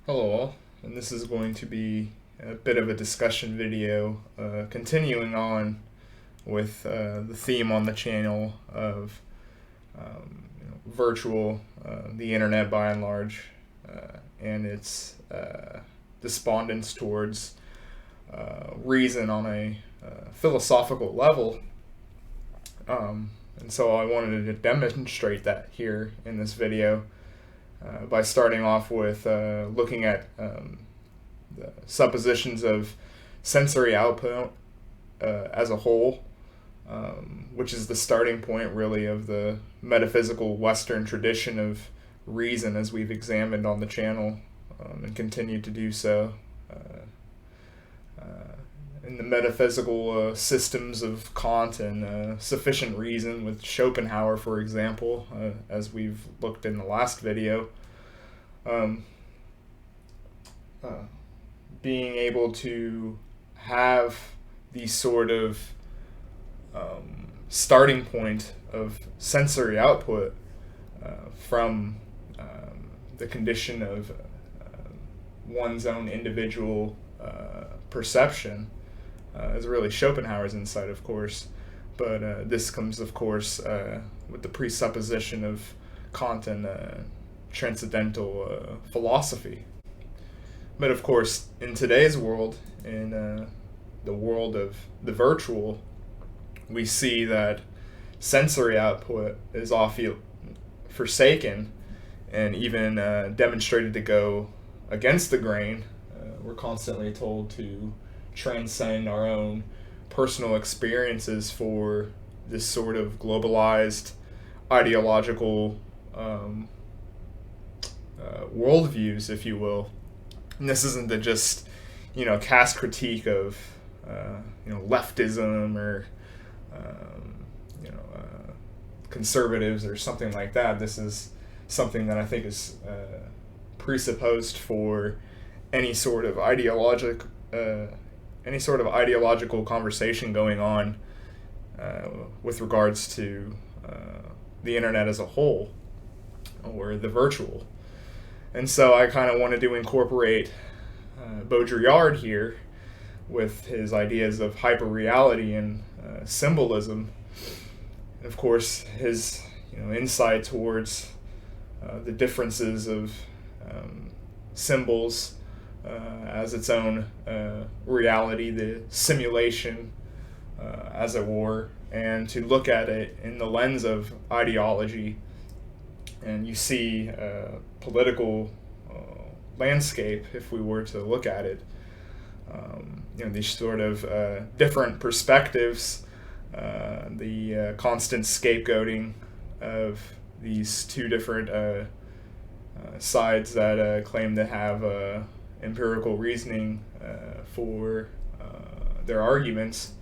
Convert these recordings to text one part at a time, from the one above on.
Hello all, and this is going to be a bit of a discussion video, continuing on with the theme on the channel of virtual, the internet by and large, and its despondence towards reason on a philosophical level. And so I wanted to demonstrate that here in this video by starting off with looking at the suppositions of sensory output as a whole, which is the starting point really of the metaphysical Western tradition of reason as we've examined on the channel and continue to do so. In the metaphysical systems of Kant and sufficient reason with Schopenhauer, for example, as we've looked in the last video, being able to have the sort of starting point of sensory output from the condition of one's own individual perception is really Schopenhauer's insight, of course, but this comes, of course, with the presupposition of Kant and transcendental philosophy. But of course, in today's world, in the world of the virtual, we see that sensory output is often forsaken and even demonstrated to go against the grain. We're constantly told to transcend our own personal experiences for this sort of globalized ideological worldviews, if you will. And this isn't the just, cast critique of, leftism or, conservatives or something like that. This is something that I think is presupposed for any sort of ideological conversation going on with regards to the internet as a whole or the virtual. And so I kind of wanted to incorporate Baudrillard here with his ideas of hyperreality and symbolism. And of course, his insight towards the differences of symbols as its own reality, the simulation, as it were, and to look at it in the lens of ideology. And you see political landscape, if we were to look at it, these sort of different perspectives, the constant scapegoating of these two different sides that claim to have empirical reasoning for their arguments.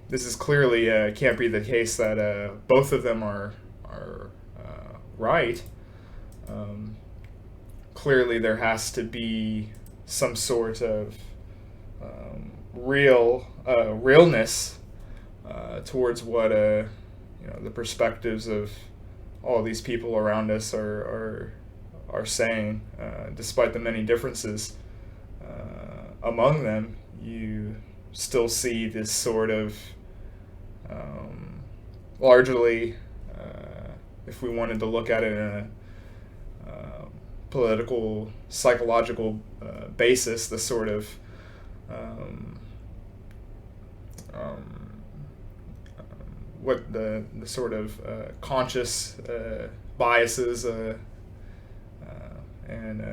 This is clearly can't be the case that both of them are right. Clearly, there has to be some sort of realness towards what the perspectives of all these people around us are saying. Despite the many differences among them, you still see this sort of largely, if we wanted to look at it in a political, psychological basis, the sort of what the sort of conscious biases and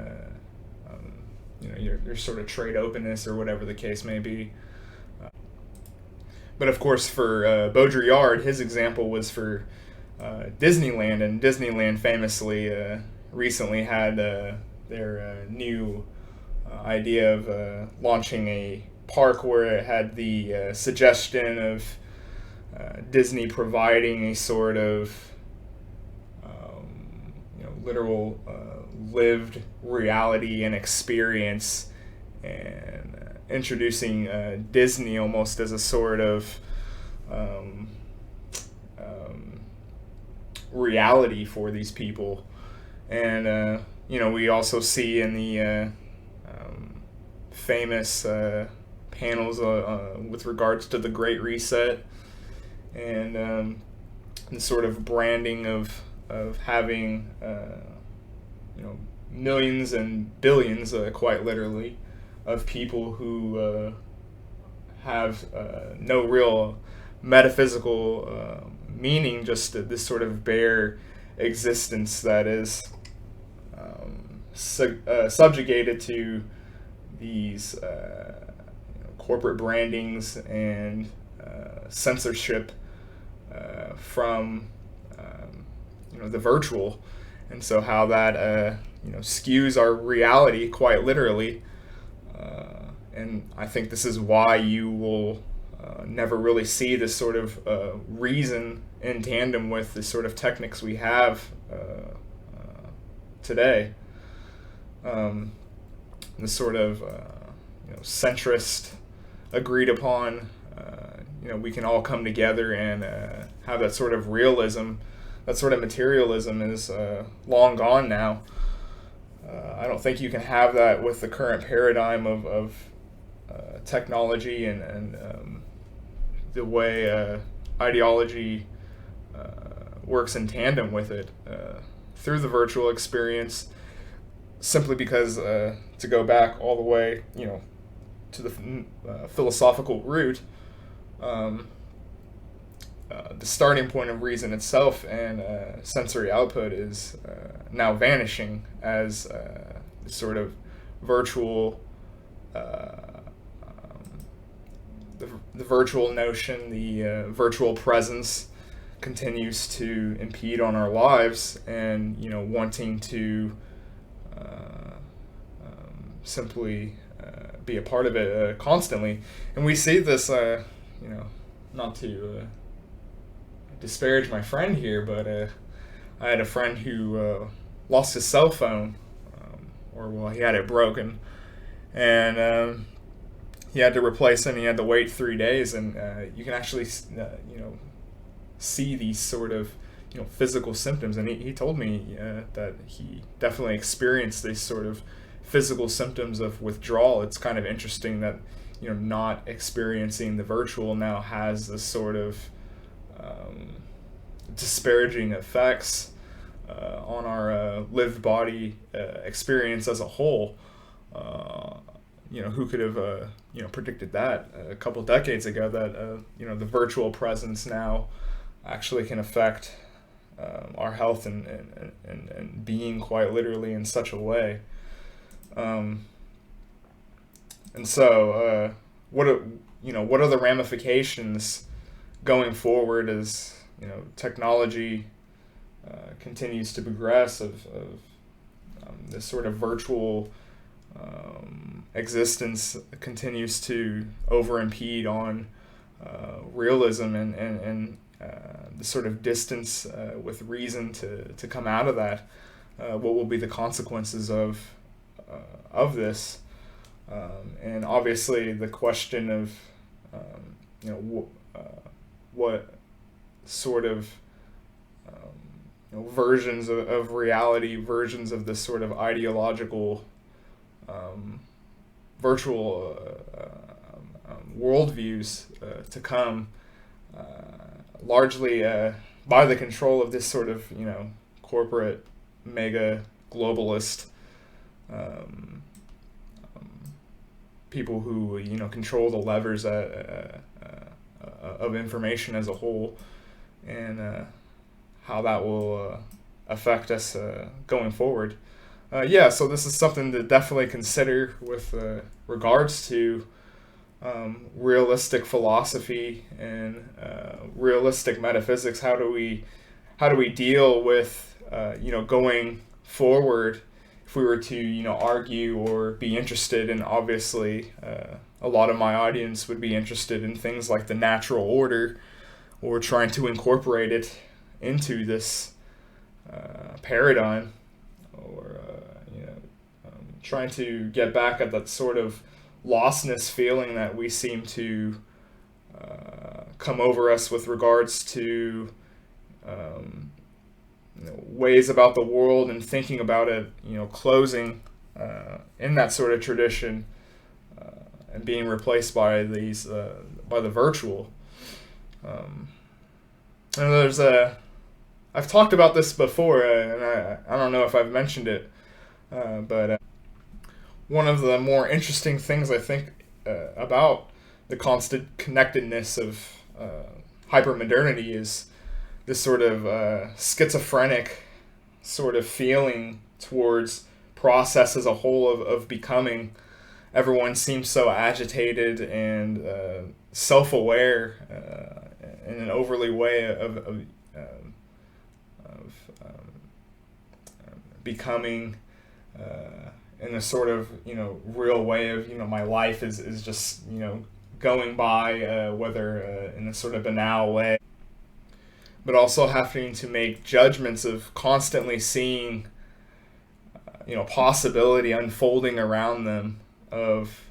your sort of trade openness or whatever the case may be. But of course, for Baudrillard, his example was for Disneyland, and Disneyland famously recently had their new idea of launching a park where it had the suggestion of Disney providing a sort of literal lived reality and experience, and introducing Disney almost as a sort of reality for these people. And we also see in the famous panels with regards to the Great Reset and the sort of branding of having millions and billions, quite literally, of people who have no real metaphysical meaning, just this sort of bare existence that is subjugated to these corporate brandings and censorship from the virtual, and so how that skews our reality quite literally. And I think this is why you will never really see this sort of reason in tandem with the sort of techniques we have today. The sort of centrist, agreed upon, we can all come together and have that sort of realism, that sort of materialism is long gone now. I don't think you can have that with the current paradigm of technology and the way ideology works in tandem with it through the virtual experience, simply because to go back all the way to the philosophical root, the starting point of reason itself and sensory output is now vanishing as the sort of virtual the virtual notion, the virtual presence continues to impede on our lives, and wanting to simply be a part of it constantly. And we see this, not to disparage my friend here, but I had a friend who lost his cell phone, he had it broken, and he had to replace it, and he had to wait 3 days, and you can actually, see these sort of, physical symptoms, and he told me that he definitely experienced these sort of physical symptoms of withdrawal. It's kind of interesting that, not experiencing the virtual now has this sort of disparaging effects on our lived body experience as a whole. Who could have predicted that a couple decades ago, that the virtual presence now actually can affect our health and being quite literally in such a way. And so what are the ramifications going forward as technology continues to progress of this sort of virtual existence continues to overimpede on realism and the sort of distance with reason to come out of that. What will be the consequences of this? And obviously the question of what sort of versions of reality, versions of this sort of ideological virtual worldviews to come, largely by the control of this sort of corporate mega globalist people who control the levers of information as a whole, and how that will affect us going forward. So this is something to definitely consider with regards to realistic philosophy and realistic metaphysics. How do we deal with going forward if we were to argue or be interested in, obviously a lot of my audience would be interested in things like the natural order, or trying to incorporate it into this paradigm, or trying to get back at that sort of lostness feeling that we seem to come over us with regards to ways about the world and thinking about it, closing in that sort of tradition and being replaced by these by the virtual. And I've talked about this before, and I don't know if I've mentioned it, but one of the more interesting things I think about the constant connectedness of hypermodernity is this sort of schizophrenic sort of feeling towards process as a whole of becoming. Everyone seems so agitated and self-aware in an overly way of becoming in a sort of real way of my life is just going by, whether in a sort of banal way, but also having to make judgments of constantly seeing possibility unfolding around them of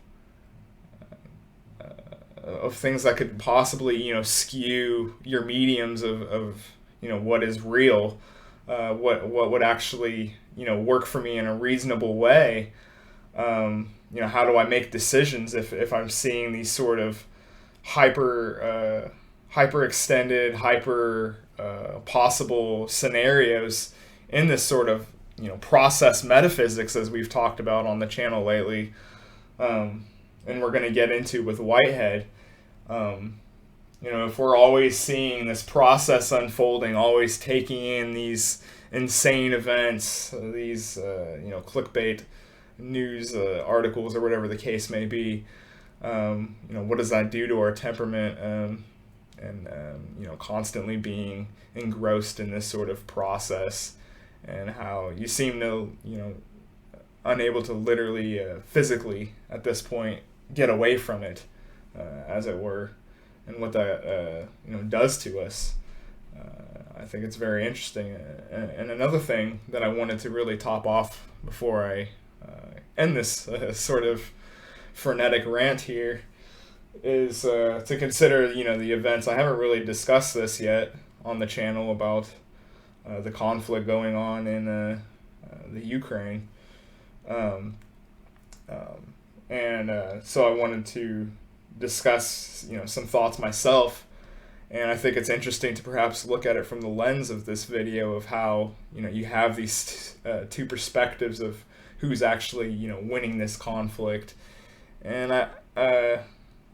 things that could possibly skew your mediums of what is real, what would actually work for me in a reasonable way. How do I make decisions if I'm seeing these sort of hyper extended, possible scenarios in this sort of process metaphysics, as we've talked about on the channel lately, and we're going to get into with Whitehead. If we're always seeing this process unfolding, always taking in these insane events, these clickbait news articles or whatever the case may be, what does that do to our temperament? And constantly being engrossed in this sort of process, and how you seem to unable to literally physically at this point get away from it, as it were, and what that does to us. I think it's very interesting. And another thing that I wanted to really top off before I end this sort of frenetic rant here is to consider the events. I haven't really discussed this yet on the channel about the conflict going on in the Ukraine, and so I wanted to discuss some thoughts myself. And I think it's interesting to perhaps look at it from the lens of this video of how you have these two perspectives of who's actually winning this conflict. And I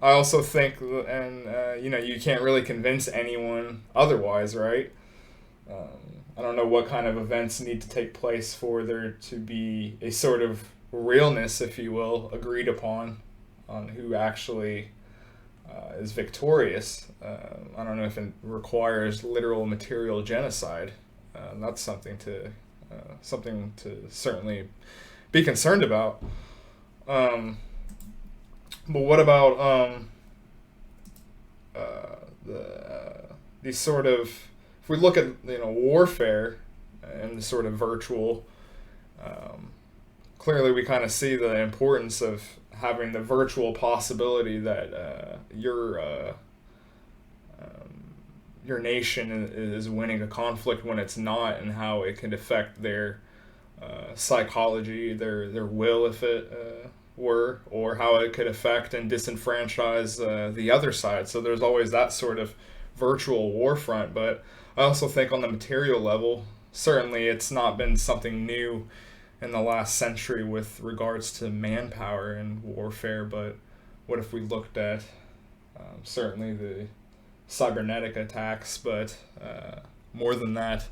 also think, and you can't really convince anyone otherwise, right? I don't know what kind of events need to take place for there to be a sort of realness, if you will, agreed upon on who actually is victorious. I don't know if it requires literal material genocide. That's something to certainly be concerned about. But what about these sort of, if we look at warfare and the sort of virtual, clearly we kind of see the importance of having the virtual possibility that your nation is winning a conflict when it's not, and how it can affect their psychology, their will, if it were, or how it could affect and disenfranchise the other side. So there's always that sort of virtual war front. But I also think on the material level, certainly it's not been something new in the last century with regards to manpower and warfare. But what if we looked at certainly the cybernetic attacks, but more than that,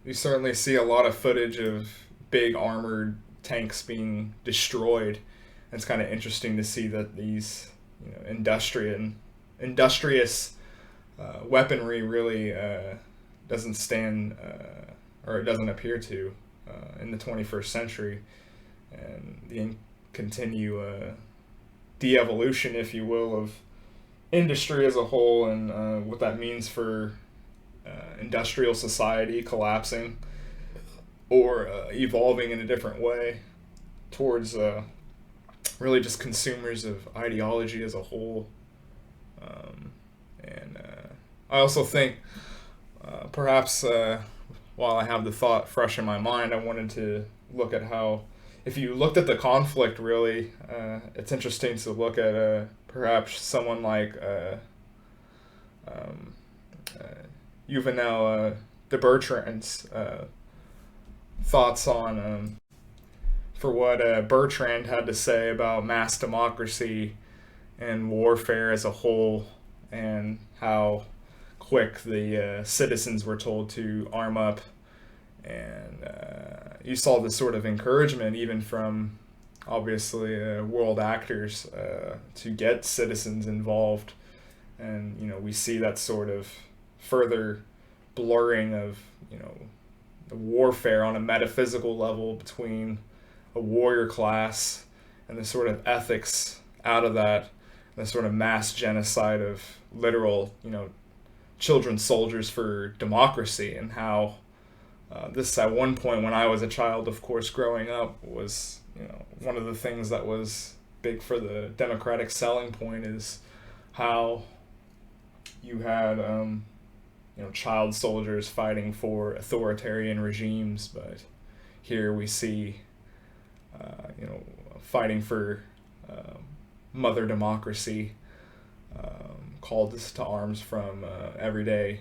you certainly see a lot of footage of big armored tanks being destroyed. And it's kind of interesting to see that these industrious weaponry really doesn't stand, or it doesn't appear to, in the 21st century, and the continue de-evolution, if you will, of industry as a whole, and what that means for industrial society collapsing or evolving in a different way towards really just consumers of ideology as a whole. And I also think perhaps while I have the thought fresh in my mind, I wanted to look at how, if you looked at the conflict, really, it's interesting to look at perhaps someone like um, uh, Yuval de Bertrand's thoughts on for what Bertrand had to say about mass democracy and warfare as a whole, and how quick the citizens were told to arm up. And you saw this sort of encouragement even from obviously world actors to get citizens involved. And we see that sort of further blurring of the warfare on a metaphysical level between a warrior class and the sort of ethics out of that, the sort of mass genocide of literal children soldiers for democracy, and how this at one point when I was a child, of course, growing up, was one of the things that was big for the democratic selling point, is how you had child soldiers fighting for authoritarian regimes, but here we see fighting for mother democracy, called to arms from everyday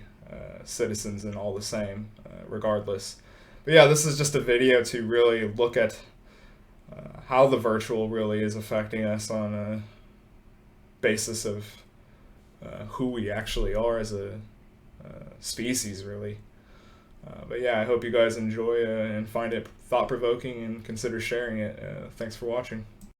citizens, and all the same, regardless. But yeah, this is just a video to really look at how the virtual really is affecting us on a basis of who we actually are as a species, really. But yeah, I hope you guys enjoy and find it thought-provoking and consider sharing it. Thanks for watching.